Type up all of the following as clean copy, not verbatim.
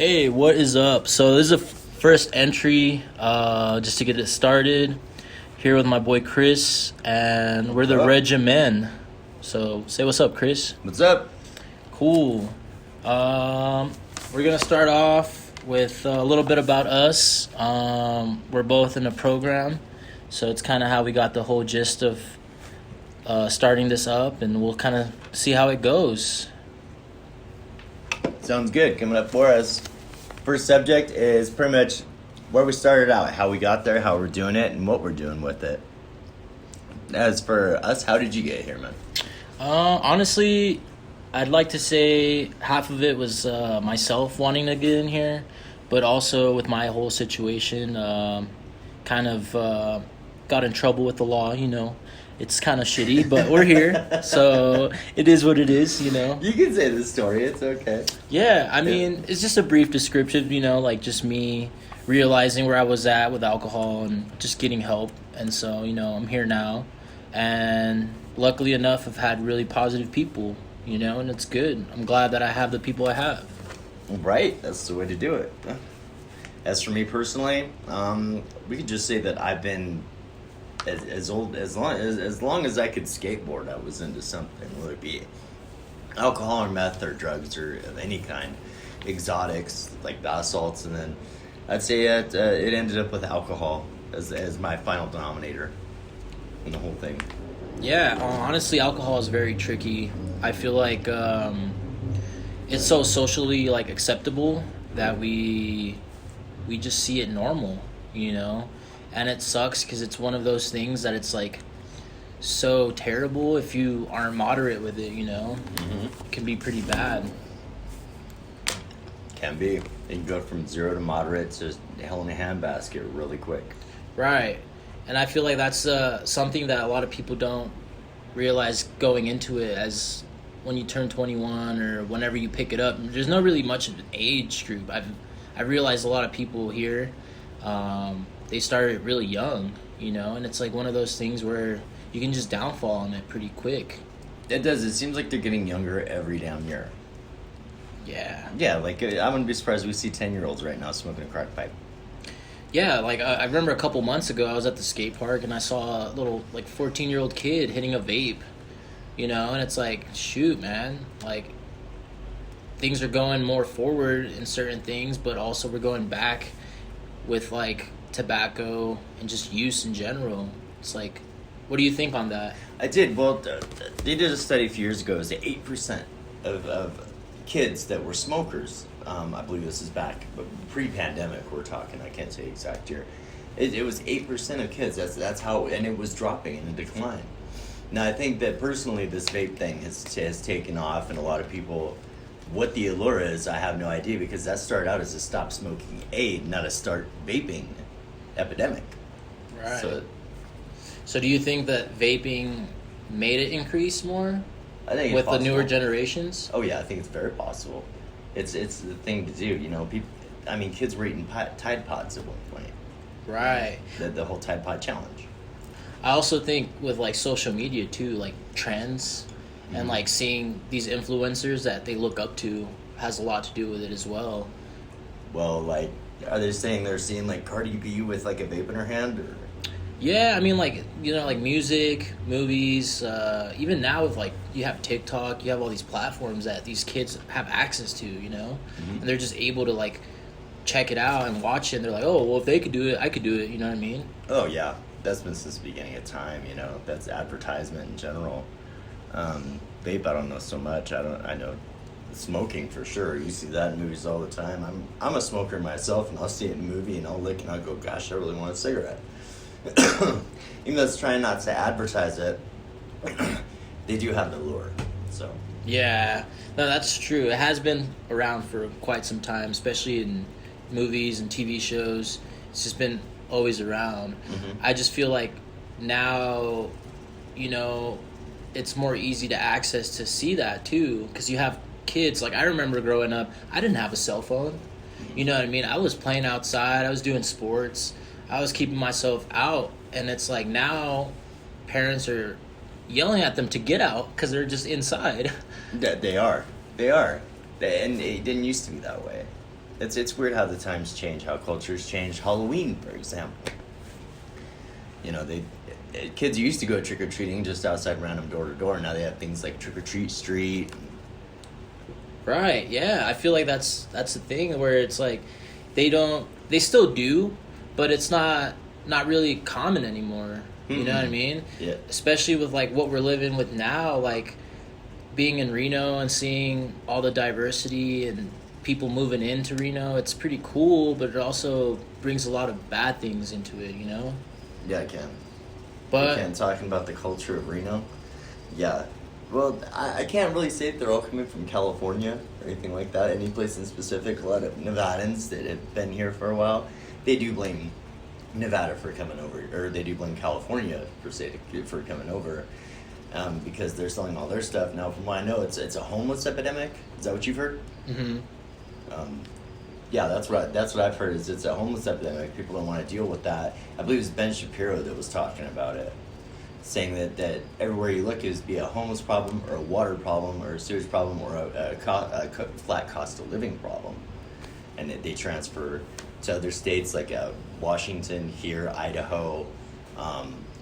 Hey, what is up? So this is a first entry, just to get it started. Here with my boy Chris, and we're the Up. Regi-Men. So say what's up, Chris. What's up? Cool. We're gonna start off with a little bit about us. We're both in a program, so it's kind of how we got the whole gist of starting this up, and we'll kind of see how it goes. Sounds good. Coming up for us. First subject is pretty much where we started out, how we got there, how we're doing it, and what we're doing with it. As for us, how did you get here, man? Honestly, I'd like to say half of it was myself wanting to get in here, but also with my whole situation, kind of got in trouble with the law, you know. It's kind of shitty, but we're here, so it is what it is, you know. You can say the story. It's okay. Yeah, I mean, it's just a brief description, you know, like just me realizing where I was at with alcohol and just getting help. And so, you know, I'm here now. And luckily enough, I've had really positive people, you know, and it's good. I'm glad that I have the people I have. Right. That's the way to do it. As for me personally, we could just say that I've been as long as I could skateboard. I was into something, whether it be alcohol or meth or drugs or of any kind, exotics like bath salts, and then I'd say it ended up with alcohol as my final denominator in the whole thing. Yeah, honestly, alcohol is very tricky. I feel like it's so socially like acceptable that we just see it normal, you know, and it sucks because it's one of those things that it's like so terrible if you aren't moderate with it, you know. It can be pretty bad. Can be. You can go from zero to moderate to hell in a handbasket really quick. Right. And I feel like that's something that a lot of people don't realize going into it, as when you turn 21 or whenever you pick it up. There's not really much of an age group. I realized a lot of people here, they started really young, you know, and it's like one of those things where you can just downfall on it pretty quick. It does. It seems like they're getting younger every damn year. Yeah. Yeah, like I wouldn't be surprised if we see 10-year-olds right now smoking a crack pipe. Yeah, like I remember a couple months ago I was at the skate park and I saw a little like 14-year-old kid hitting a vape, you know, and it's like, shoot, man, like things are going more forward in certain things, but also we're going back with like tobacco and just use in general. It's like, what do you think on that? I did. Well, they did a study a few years ago. It was 8% of kids that were smokers. I believe this is back, but pre-pandemic we're talking. I can't say exact year. It was 8% of kids. That's how, and it was dropping in a decline. Now I think that personally this vape thing has taken off, and a lot of people, what the allure is, I have no idea, because that started out as a stop smoking aid, not a start vaping epidemic. Right. So do you think that vaping made it increase more? I think with it's the newer possible. generations? Oh yeah, I think it's very possible. It's the thing to do, you know. People, I mean, kids were eating Tide Pods at one point. Right. The whole Tide Pod challenge. I also think with like social media too, like trends and like seeing these influencers that they look up to has a lot to do with it as well. Well, like, are they saying they're seeing like Cardi B with like a vape in her hand? Or? Yeah, I mean, like, you know, like music, movies, even now with like, you have TikTok, you have all these platforms that these kids have access to, you know, and they're just able to like check it out and watch it, and they're like, oh, well, if they could do it, I could do it, you know what I mean? Oh yeah, that's been since the beginning of time, you know. That's advertisement in general. Vape, I don't know so much. I know smoking for sure. You see that in movies all the time. I'm a smoker myself, and I'll see it in a movie and I'll lick and I'll go, gosh, I really want a cigarette. Even though it's trying not to advertise it, they do have the lure. So Yeah, no, that's true. It has been around for quite some time, especially in movies and TV shows. It's just been always around. I just feel like now, you know, it's more easy to access to see that too, because you have kids. Like, I remember growing up, I didn't have a cell phone. You know what I mean? I was playing outside. I was doing sports. I was keeping myself out. And it's like now parents are yelling at them to get out because they're just inside. they are. And it didn't used to be that way. It's weird how the times change, how cultures change. Halloween, for example. You know, kids used to go trick or treating just outside random door to door. Now they have things like Trick or Treat Street. Right. Yeah. I feel like that's the thing where it's like they still do, but it's not really common anymore. You know what I mean? Yeah. Especially with like what we're living with now, like being in Reno and seeing all the diversity and people moving into Reno. It's pretty cool, but it also brings a lot of bad things into it, you know? Yeah, I can. But Again, talking about the culture of Reno, yeah. Well, I can't really say if they're all coming from California or anything like that. Any place in specific, a lot of Nevadans that have been here for a while, they do blame Nevada for coming over, or they do blame California for coming over, because they're selling all their stuff. Now, from what I know, it's a homeless epidemic. Is that what you've heard? Mm-hmm. Yeah, that's what I've heard. Is it's a homeless epidemic. People don't want to deal with that. I believe it was Ben Shapiro that was talking about it, saying that everywhere you look is be a homeless problem or a water problem or a sewage problem or a flat cost of living problem, and they transfer to other states like Washington, here, Idaho,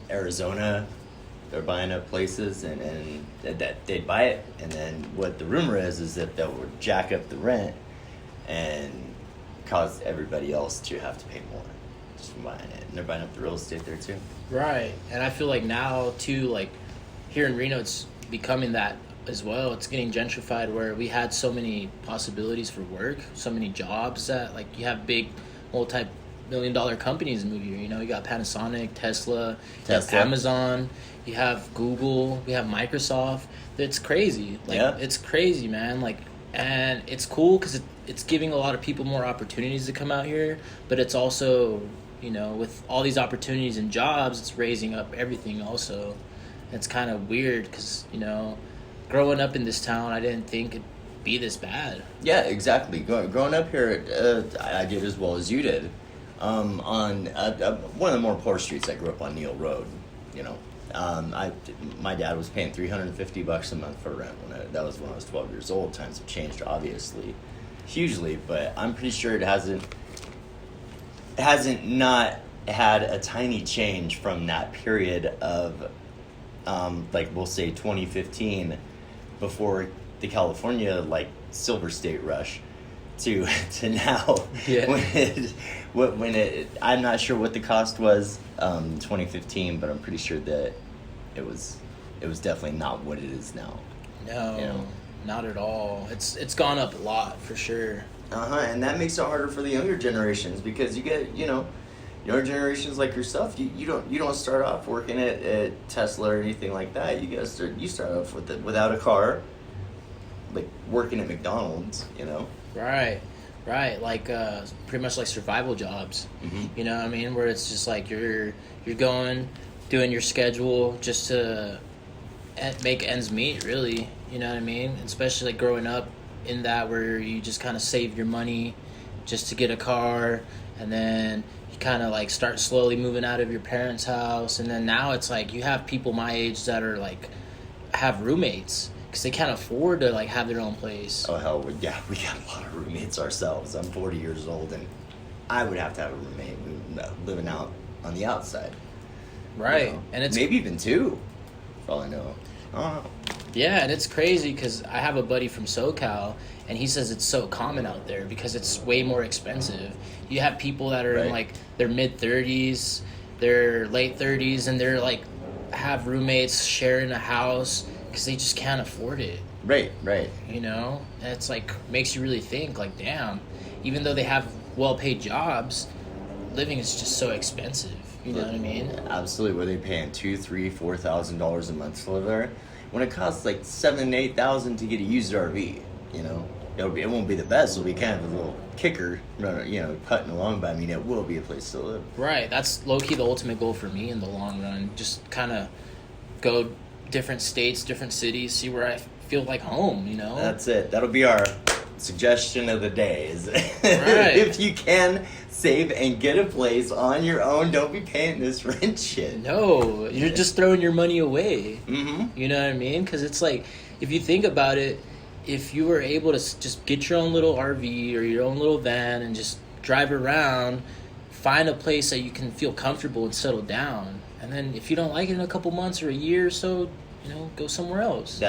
Arizona. They're buying up places and that they'd buy it, and then what the rumor is that they would jack up the rent and cause everybody else to have to pay more just from buying it. And they're buying up the real estate there too. Right. And I feel like now too, like here in Reno, it's becoming that as well. It's getting gentrified where we had so many possibilities for work, so many jobs that like you have big multi-million-dollar companies move here. You know, you got Panasonic, Tesla, you have Amazon, you have Google, you have Microsoft. It's crazy. Like it's crazy, man. Like, and it's cool because it's giving a lot of people more opportunities to come out here, but it's also, you know, with all these opportunities and jobs, it's raising up everything also. It's kind of weird because, you know, growing up in this town, I didn't think it'd be this bad. Yeah, exactly. Growing up here, I did as well as you did. On one of the more poor streets, I grew up on Neal Road, you know. My dad was paying $350 a month for rent that was when I was 12 years old. Times have changed, obviously, hugely, but I'm pretty sure it hasn't not had a tiny change from that period of, like we'll say 2015, before the California like Silver State rush, to now. Yeah. when it I'm not sure what the cost was 2015, but I'm pretty sure that it was definitely not what it is now. No, you know? Not at all. It's gone up a lot for sure. And that makes it harder for the younger generations because you get, you know, younger generations like yourself, you don't start off working at Tesla or anything like that. You start off without a car, like working at McDonald's, you know. Right, like pretty much like survival jobs. Mm-hmm. You know what I mean? Where it's just like you're going, doing your schedule just to make ends meet, really. You know what I mean? Especially like growing up in that where you just kind of save your money just to get a car, and then you kind of like start slowly moving out of your parents' house, and then now it's like you have people my age that are like have roommates because they can't afford to like have their own place. Oh hell, we got a lot of roommates ourselves. I'm 40 years old, and I would have to have a roommate living out on the outside. Right, you know? And it's maybe even two, for all I know. Yeah, and it's crazy because I have a buddy from SoCal, and he says it's so common out there because it's way more expensive. You have people that are in like their mid-30s, their late 30s, and they're like have roommates sharing a house because they just can't afford it. Right. You know? And it's like makes you really think like, damn, even though they have well-paid jobs, living is just so expensive. You know what I mean? Absolutely. Were they paying $2,000, $3,000, $4,000 a month to live there? When it costs like $7,000 to $8,000 to get a used RV, you know, it won't be the best. It'll be kind of a little kicker, you know, putting along. But I mean, it will be a place to live. Right. That's low key the ultimate goal for me in the long run. Just kind of go different states, different cities, see where I feel like home. You know. That's it. That'll be our suggestion of the day. Is right. If you can save and get a place on your own, don't be paying this rent shit. No, you're just throwing your money away. Mm-hmm. You know what I mean? Because it's like, if you think about it, if you were able to just get your own little RV or your own little van and just drive around, find a place that you can feel comfortable and settle down. And then if you don't like it in a couple months or a year or so, go somewhere else.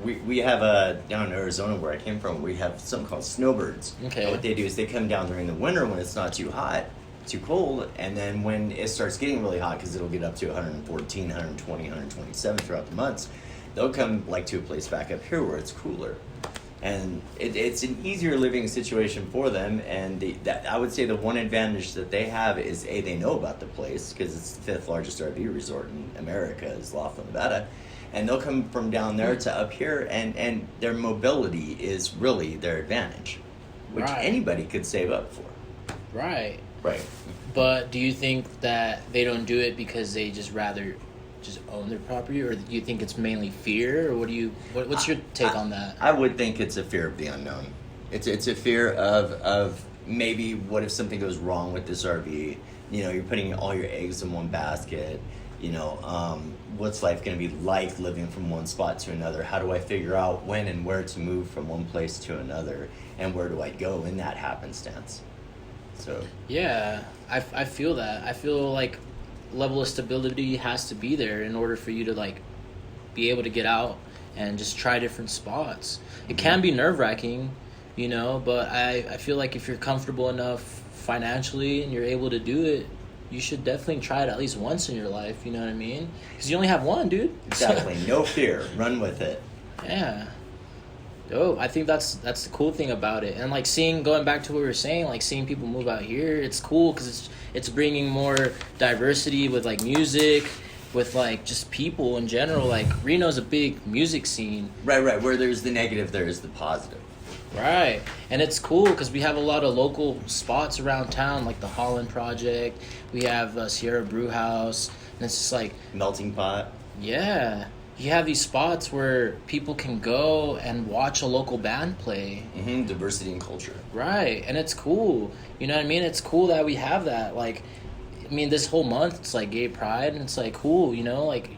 We have down in Arizona where I came from, we have something called snowbirds. Okay. And what they do is they come down during the winter when it's not too hot, too cold, and then when it starts getting really hot, because it'll get up to 114, 120, 127 throughout the months, they'll come like to a place back up here where it's cooler. And it's an easier living situation for them, and I would say the one advantage that they have is they know about the place, because it's the 5th largest RV resort in America is Laughlin, Nevada, and they'll come from down there to up here, and their mobility is really their advantage, which anybody could save up for. Right. Right. But do you think that they don't do it because they just rather just own their property, or do you think it's mainly fear, or what's your take on that? I would think it's a fear of the unknown. It's a fear of maybe what if something goes wrong with this RV? You're putting all your eggs in one basket. What's life going to be like living from one spot to another? How do I figure out when and where to move from one place to another, and where do I go in that happenstance? So yeah, I feel that. I feel like level of stability has to be there in order for you to like be able to get out and just try different spots. It can be nerve-wracking, but I feel like if you're comfortable enough financially and you're able to do it, you should definitely try it at least once in your life, you know what I mean? Because you only have one, dude. Exactly. No fear. Run with it. Yeah. Oh, I think that's the cool thing about it. And like going back to what we were saying, like seeing people move out here, it's cool because it's bringing more diversity with like music, with like just people in general. Like Reno's a big music scene. Right. Where there's the negative, there is the positive. Right. And it's cool because we have a lot of local spots around town, like the Holland Project. We have Sierra Brew House. And it's just like... Melting Pot. Yeah. You have these spots where people can go and watch a local band play. Mm-hmm. Diversity and culture. Right. And it's cool. You know what I mean? It's cool that we have that. Like, I mean, this whole month, it's like gay pride, and it's like cool, Like,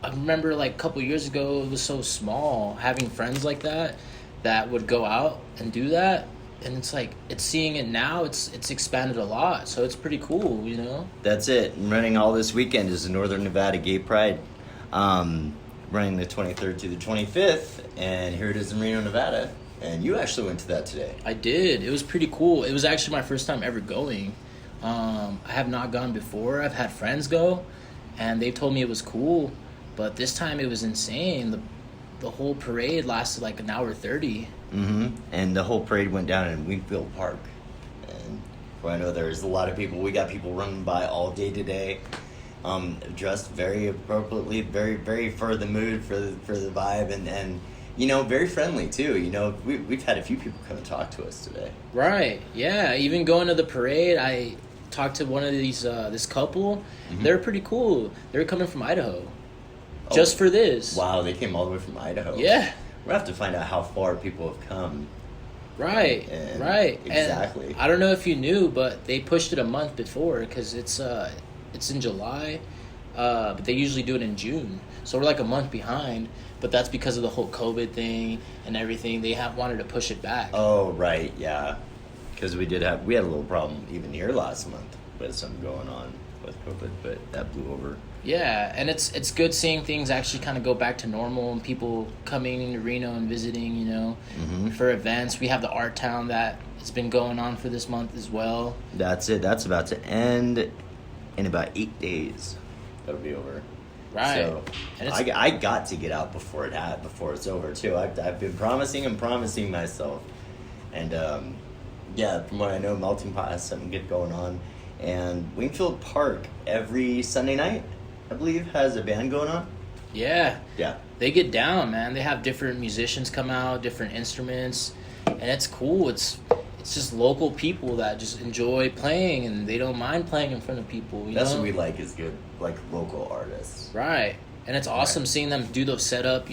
I remember like a couple years ago, it was so small, having friends like that would go out and do that. And it's like, it's seeing it now, it's expanded a lot. So it's pretty cool, That's it. And running all this weekend is the Northern Nevada Gay Pride. Running the 23rd to the 25th, and here it is in Reno, Nevada. And you actually went to that today. I did. It was pretty cool. It was actually my first time ever going. I have not gone before. I've had friends go, and they told me it was cool. But this time it was insane. The whole parade lasted like an hour 30. Mm-hmm. And the whole parade went down in Wheatfield Park. And I know there's a lot of people. We got people running by all day today. Dressed very appropriately, very, very for the mood, for the vibe, and very friendly too. We've had a few people come and talk to us today. Right. Yeah. Even going to the parade, I talked to one of these this couple. Mm-hmm. They're pretty cool. They're coming from Idaho, just for this. Wow, they came all the way from Idaho. Yeah. We'll have to find out how far people have come. Right. Exactly. And I don't know if you knew, but they pushed it a month before because it's in July, but they usually do it in June. So we're like a month behind, but that's because of the whole COVID thing and everything. They wanted to push it back. Oh, right, yeah. Because we had a little problem even here last month with something going on with COVID, but that blew over. Yeah, and it's good seeing things actually kind of go back to normal and people coming to Reno and visiting, Mm-hmm. for events. We have the Art Town that has been going on for this month as well. That's it. That's about to end in about 8 days. That'll be over. Right. So and I got to get out before it's over too. I've been promising myself, and from what I know, Melting Pot has something good going on, and Wingfield Park every Sunday night, I believe, has a band going on. Yeah. Yeah. They get down, man. They have different musicians come out, different instruments, and it's cool. It's just local people that just enjoy playing, and they don't mind playing in front of people. That's what we like, is good, like, local artists. Right. And it's awesome seeing them do those setup,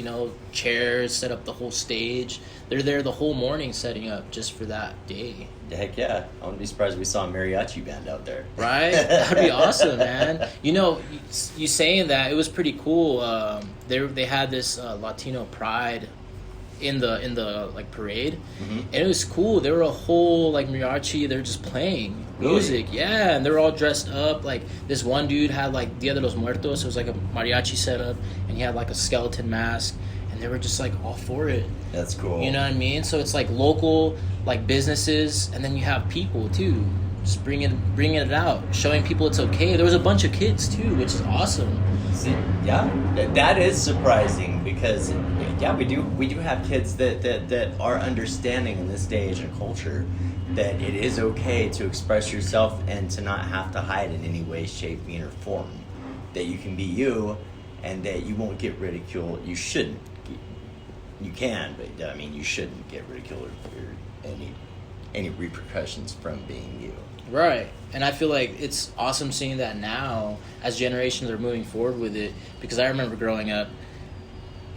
chairs, set up the whole stage. They're there the whole morning setting up just for that day. Heck yeah. I wouldn't be surprised if we saw a mariachi band out there. Right? That'd be awesome, man. You saying that, it was pretty cool. They had this Latino Pride in the like parade, Mm-hmm. and it was cool. There were a whole like mariachi. They're just playing music, yeah, and they're all dressed up. Like this one dude had like Dia de los Muertos. It was like a mariachi setup, and he had like a skeleton mask, and they were just like all for it. That's cool. You know what I mean? So it's like local like businesses, and then you have people too, just bringing it out, showing people it's okay. There was a bunch of kids too, which is awesome. See, yeah, that is surprising because we do have kids that are understanding in this day age and culture that it is okay to express yourself and to not have to hide in any way, shape, mean, or form. That you can be you, and that you won't get ridiculed. You shouldn't. You can, but I mean, you shouldn't get ridiculed or any repercussions from being you. Right. And I feel like it's awesome seeing that now as generations are moving forward with it, because I remember growing up,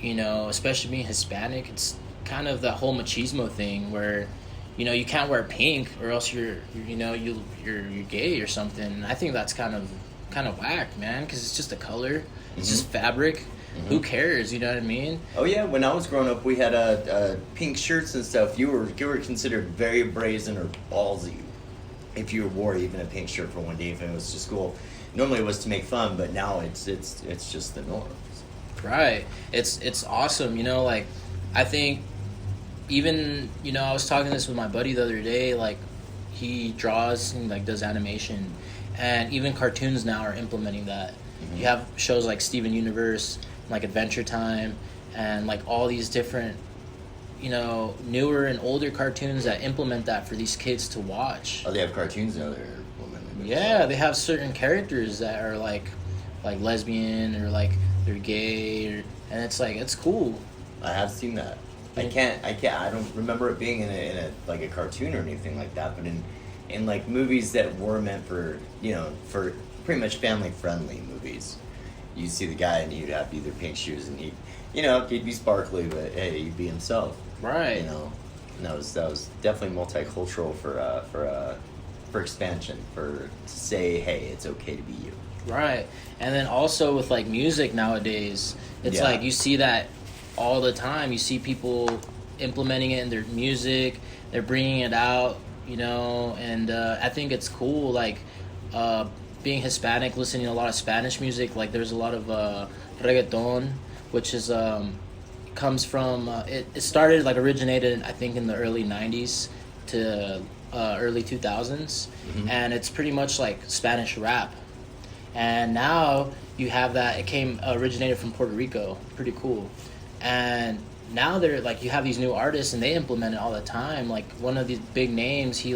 you know, especially being Hispanic, it's kind of that whole machismo thing where, you know, you can't wear pink or else you're gay or something. And I think that's kind of whack, man, because it's just a color. It's just fabric. Who cares? You know what I mean? Oh yeah, when I was growing up, we had pink shirts and stuff. You were considered very brazen or ballsy if you wore even a pink shirt for one day if it was to school. Normally it was to make fun, but now it's just the norm. Right. It's awesome. You know, like I think even, you know, I was talking this with my buddy the other day. Like he draws and like does animation, and even cartoons now are implementing that. You have shows like Steven Universe, like Adventure Time, and like all these different, you know, newer and older cartoons that implement that for these kids to watch. Oh, they have cartoons now. They're women. Yeah, they have certain characters that are like lesbian or like they're gay, and it's like it's cool. I have seen that. I don't remember it being in a like a cartoon or anything like that, but in like movies that were meant for, you know, for pretty much family friendly movies. You'd see the guy and he'd have either pink shoes and he'd be sparkly, but hey, he'd be himself. Right. You know, and that was definitely multicultural for expansion, to say, hey, it's okay to be you. Right. And then also with like music nowadays, it's like you see that all the time. You see people implementing it in their music. They're bringing it out, you know, and I think it's cool. Like being Hispanic, listening to a lot of Spanish music. Like there's a lot of reggaeton, which is comes from it started like originated I think in the early 90s to early 2000s, and it's pretty much like Spanish rap. And now you have that it originated from Puerto Rico. Pretty cool. And now they're like you have these new artists and they implement it all the time. Like one of these big names, he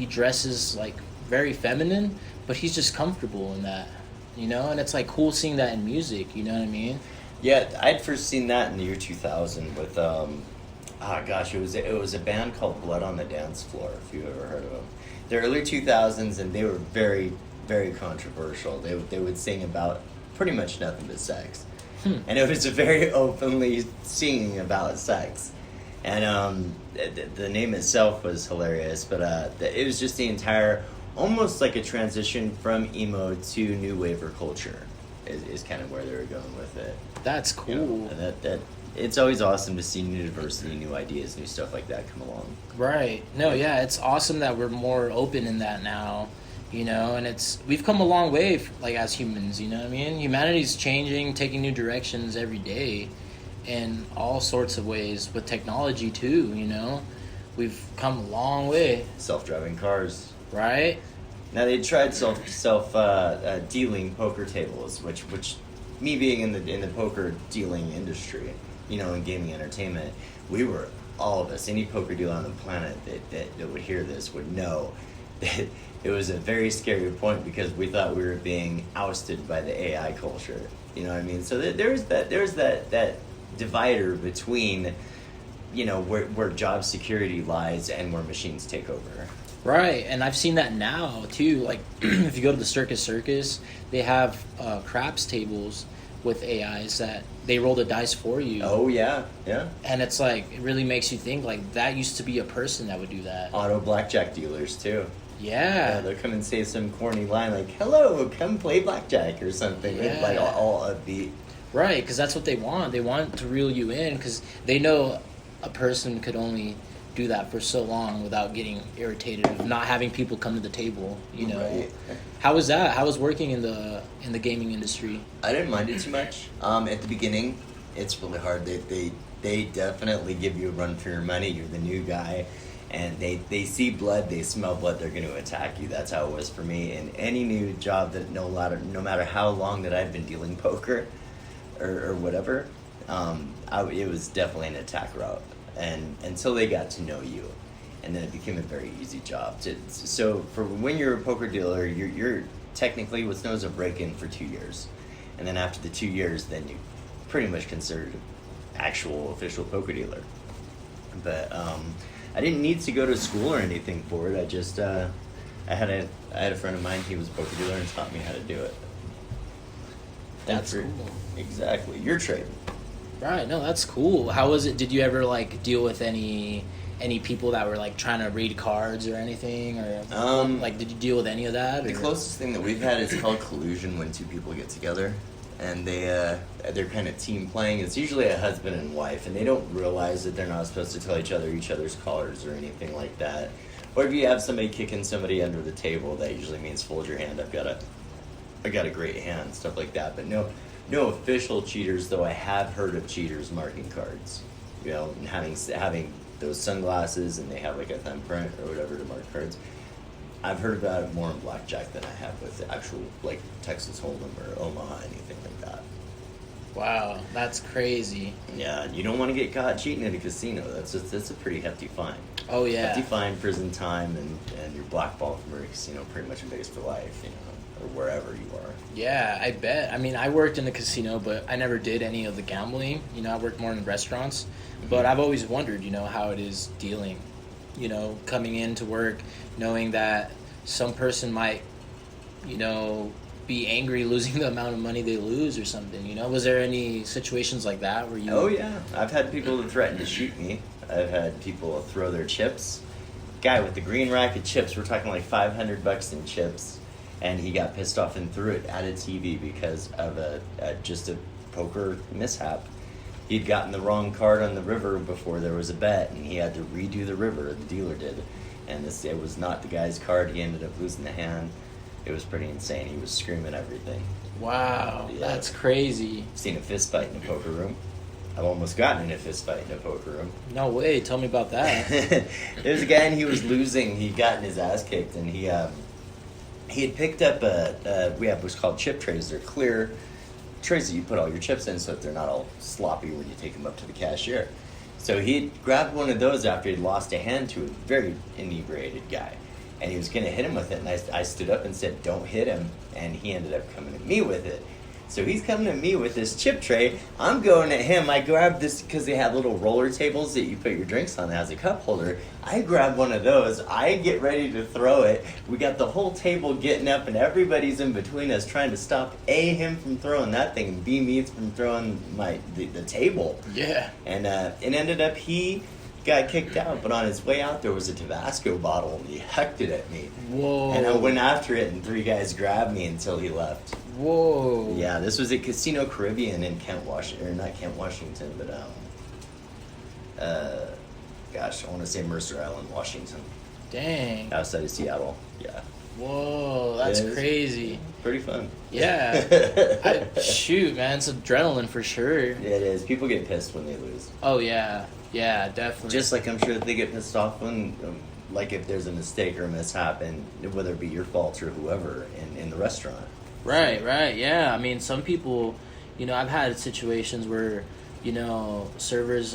dresses like very feminine, but he's just comfortable in that, you know. And it's like cool seeing that in music, you know what I mean? Yeah, I'd first seen that in the year 2000 with it was a band called Blood on the Dance Floor, if you've ever heard of them. The early 2000s, and they were very, very controversial. They would sing about pretty much nothing but sex. And it was very openly singing about sex. And the name itself was hilarious, but it was just the entire, almost like a transition from emo to new waver culture is kind of where they were going with it. That's cool. You know, and that it's always awesome to see new diversity, new ideas, new stuff like that come along. Right. No, yeah, it's awesome that we're more open in that now, you know, and we've come a long way, like, as humans, you know what I mean? Humanity's changing, taking new directions every day in all sorts of ways, with technology, too, you know? We've come a long way. Self-driving cars. Right? Now, they tried dealing poker tables, which me being in the poker dealing industry, you know, in gaming entertainment, all of us, any poker dealer on the planet that would hear this would know that it was a very scary point because we thought we were being ousted by the AI culture. You know what I mean? So there's that divider between, you know, where job security lies and where machines take over. Right, and I've seen that now too. Like if you go to the Circus, they have craps tables with AIs that they roll the dice for you. Oh yeah. And it's like it really makes you think like that used to be a person that would do that. Auto blackjack dealers too. Yeah. They'll come and say some corny line like, "Hello, come play blackjack" or something. Yeah. It's like all upbeat. Right, because that's what they want. They want to reel you in because they know a person could only do that for so long without getting irritated of not having people come to the table, you know. Right. How was that? How was working in the gaming industry? I didn't mind it too much. At the beginning, it's really hard. They definitely give you a run for your money. You're the new guy, and they see blood, they smell blood, they're going to attack you. That's how it was for me. In any new job, that no matter how long that I've been dealing poker or whatever, it was definitely an attack route. And until they got to know you, and then it became a very easy job. So for when you're a poker dealer, you're technically what's known as a break-in for 2 years, and then after the 2 years, then you pretty much considered an actual official poker dealer. But I didn't need to go to school or anything for it. I just I had a friend of mine. He was a poker dealer and taught me how to do it. That's cool. Exactly, your trade. Right. No, that's cool. How was it? Did you ever like deal with any people that were like trying to read cards or anything, or like did you deal with any of that? The closest thing that we've had is called collusion, when two people get together and they're kind of team playing. It's usually a husband and wife, and they don't realize that they're not supposed to tell each other's cards or anything like that. Or if you have somebody kicking somebody under the table, that usually means fold your hand. I got a great hand, stuff like that. But no official cheaters, though I have heard of cheaters marking cards. You know, and having those sunglasses, and they have like a thumbprint or whatever to mark cards. I've heard about it more in blackjack than I have with the actual like Texas Hold'em or Omaha, anything like that. Wow, that's crazy. Yeah, you don't want to get caught cheating at a casino. That's a pretty hefty fine. Oh yeah. Hefty fine, prison time, and you're blackballed from a casino pretty much based for life, you know, or wherever you are. Yeah, I bet. I mean, I worked in the casino, but I never did any of the gambling. You know, I worked more in restaurants. Mm-hmm. But I've always wondered, you know, how it is dealing, you know, coming into work, knowing that some person might, you know, be angry losing the amount of money they lose or something, you know? Was there any situations like that where you... Oh, yeah. I've had people that threaten to shoot me. I've had people throw their chips. Guy with the green rack of chips, we're talking like $500 in chips, and he got pissed off and threw it at a TV because of just a poker mishap. He'd gotten the wrong card on the river before there was a bet, and he had to redo the river, the dealer did. And it was not the guy's card. He ended up losing the hand. It was pretty insane. He was screaming everything. Wow, yeah. That's crazy. Seen a fist fight in a poker room. I've almost gotten in a fist fight in a poker room. No way. Tell me about that. There's a guy, and he was losing. He'd gotten his ass kicked, and he had picked up we have what's called chip trays. They're clear trays that you put all your chips in so that they're not all sloppy when you take them up to the cashier. So he grabbed one of those after he'd lost a hand to a very inebriated guy. And he was going to hit him with it, and I stood up and said, "Don't hit him," and he ended up coming at me with it. So he's coming at me with this chip tray. I'm going at him. I grabbed this because they had little roller tables that you put your drinks on as a cup holder. I grab one of those. I get ready to throw it. We got the whole table getting up, and everybody's in between us trying to stop A, him from throwing that thing, and B, me from throwing the table. Yeah. And it ended up he got kicked out, but on his way out there was a Tabasco bottle, and he hucked it at me. Whoa. And I went after it, and 3 guys grabbed me until he left. Whoa. Yeah, this was at Casino Caribbean in not Kent, Washington, but I want to say Mercer Island, Washington. Dang. Outside of Seattle. Yeah. Whoa, that's crazy. Pretty fun. Yeah. Shoot, man, it's adrenaline for sure. Yeah, it is. People get pissed when they lose. Oh yeah. Yeah, definitely. Just like I'm sure that they get pissed off when, like if there's a mistake or a mishap, and whether it be your fault or whoever in the restaurant. Right, yeah. I mean, some people, you know, I've had situations where, you know, servers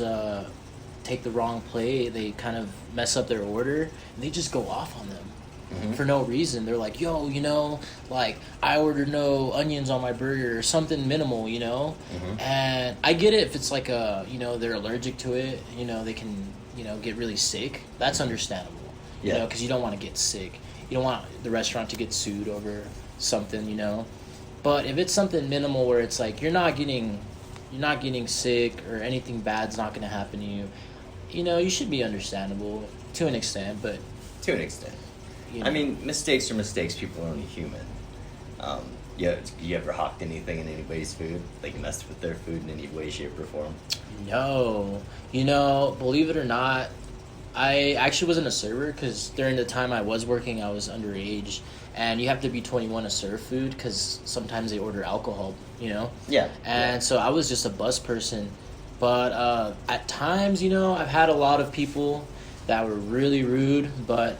take the wrong plate, they kind of mess up their order, and they just go off on them. Mm-hmm. For no reason. They're like, yo, you know, like, I ordered no onions on my burger or something minimal, you know? Mm-hmm. And I get it if it's like you know, they're allergic to it, you know, they can, you know, get really sick. That's understandable, you know, because you don't want to get sick. You don't want the restaurant to get sued over something, you know? But if it's something minimal where it's like, you're not getting sick or anything bad's not going to happen to you, you know, you should be understandable to an extent, but... To an extent. You know. I mean, mistakes are mistakes. People are only human. You ever hawked anything in anybody's food? Like messed with their food in any way, shape, or form? No. Believe it or not, I actually wasn't a server because during the time I was working, I was underage. And you have to be 21 to serve food because sometimes they order alcohol, Yeah. And so I was just a bus person. But at times, I've had a lot of people that were really rude. But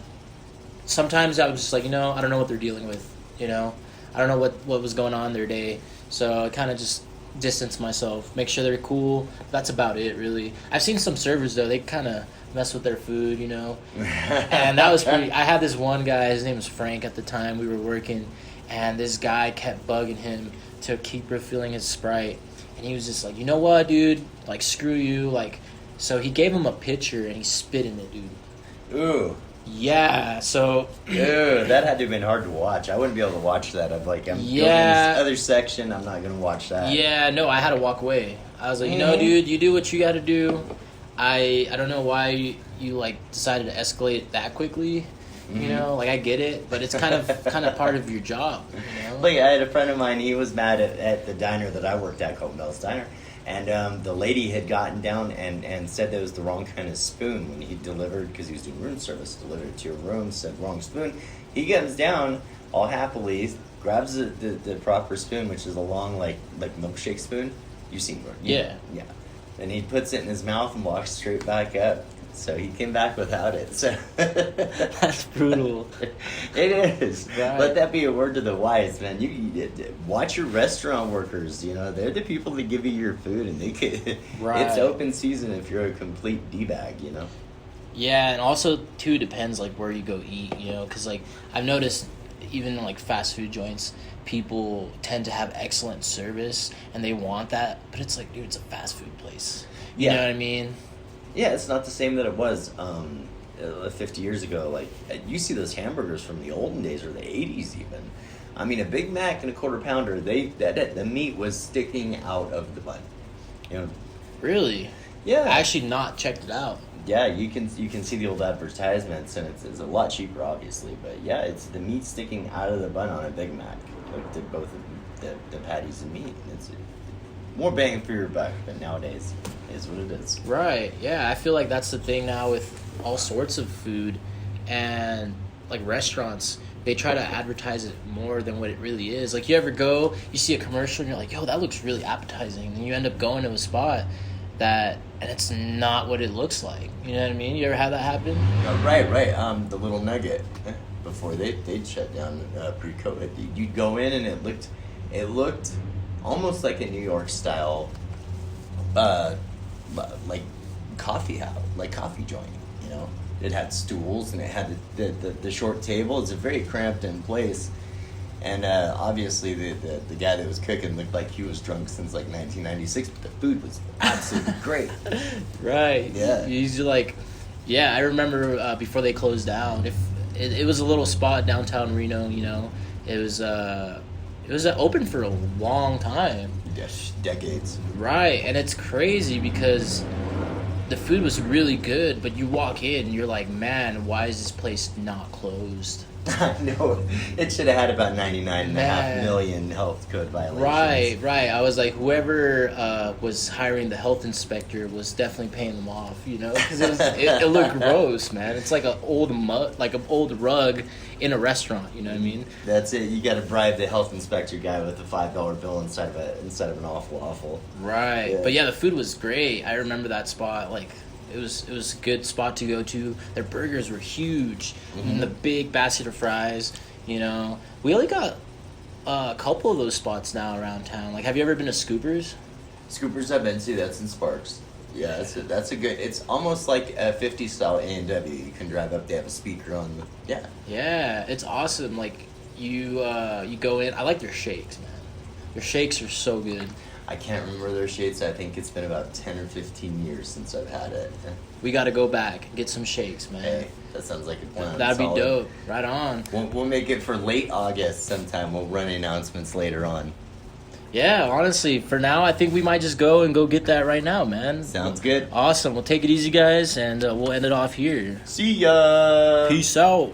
sometimes I was just like, I don't know what they're dealing with, I don't know what was going on their day. So I kind of just distance myself, make sure they're cool. That's about it, really. I've seen some servers, though, they kind of mess with their food, and that was pretty. I had this one guy, his name was Frank at the time we were working, and this guy kept bugging him to keep refilling his Sprite, and he was just like, you know what, dude, like, screw you, like, so he gave him a pitcher and he spit in it, dude. Ooh. Yeah, so Ew, that had to have been hard to watch. I wouldn't be able to watch that. I'm going in this other section, I'm not gonna watch that. Yeah, no, I had to walk away. I was like, dude, you do what you gotta do. I don't know why you like decided to escalate that quickly. Like, I get it, but it's kind of part of your job. Like, I had a friend of mine. He was mad at the diner that I worked at, called Mel's Diner, and the lady had gotten down and said that was the wrong kind of spoon when he delivered, because he was doing room service, delivered it to your room, said wrong spoon. He comes down all happily, grabs the proper spoon, which is a long like milkshake spoon. You've seen one, yeah. And he puts it in his mouth and walks straight back up. So he came back without it. So that's brutal. It is. Right. Let that be a word to the wise, man. You watch your restaurant workers. They're the people that give you your food, and it's open season if you're a complete d-bag. Yeah, and also too, it depends like where you go eat. Because like I've noticed, even like fast food joints, people tend to have excellent service and they want that, but it's like, dude, it's a fast food place. You know what I mean? Yeah, it's not the same that it was 50 years ago. Like, you see those hamburgers from the olden days or the 80s even. I mean, a Big Mac and a quarter pounder, the meat was sticking out of the bun. Really? Yeah. I actually not checked it out. Yeah, you can see the old advertisements, and it's a lot cheaper, obviously. But yeah, it's the meat sticking out of the bun on a Big Mac. Like both of the patties and meat. It's more bang for your buck, but nowadays is what it is. Right. Yeah, I feel like that's the thing now with all sorts of food and like restaurants. They try to advertise it more than what it really is. Like, you ever go, you see a commercial and you're like, yo, that looks really appetizing, and you end up going to a spot and it's not what it looks like. You know what I mean? You ever had that happen? Right. The Little Nugget, before they'd shut down pre-COVID, you'd go in and it looked almost like a New York style, like coffee house, like coffee joint. It had stools and it had the short table. It's a very cramped in place. And obviously the guy that was cooking looked like he was drunk since like 1996, but the food was absolutely great. Right. Yeah. He's like, I remember before they closed down, if it was a little spot downtown Reno, it was open for a long time. Yes, decades. Right, and it's crazy because the food was really good, but you walk in and you're like, man, why is this place not closed? I know. It should have had about 99.5 million health code violations. Right. I was like, whoever was hiring the health inspector was definitely paying them off, because it looked gross, man. It's like an old old rug in a restaurant. You know what I mean? That's it. You got to bribe the health inspector guy with a $5 bill instead of an awful waffle. Right. Yeah. But yeah, the food was great. I remember that spot. Like, it was a good spot to go to. Their burgers were huge, and the big basket of fries. We only got a couple of those spots now around town. Like, have you ever been to Scoopers? Scoopers I've been to. That's in Sparks. Yeah, that's a good. It's almost like a 50s style A&W. You can drive up. They have a speaker on the. Yeah. Yeah, it's awesome. Like, you go in. I like their shakes, man. Their shakes are so good. I can't remember their shakes. I think it's been about 10 or 15 years since I've had it. We got to go back and get some shakes, man. Hey, that sounds like a plan. That'd be dope. Right on. We'll make it for late August sometime. We'll run announcements later on. Yeah, honestly, for now, I think we might just go get that right now, man. Sounds good. Awesome. Well, take it easy, guys, and we'll end it off here. See ya. Peace out.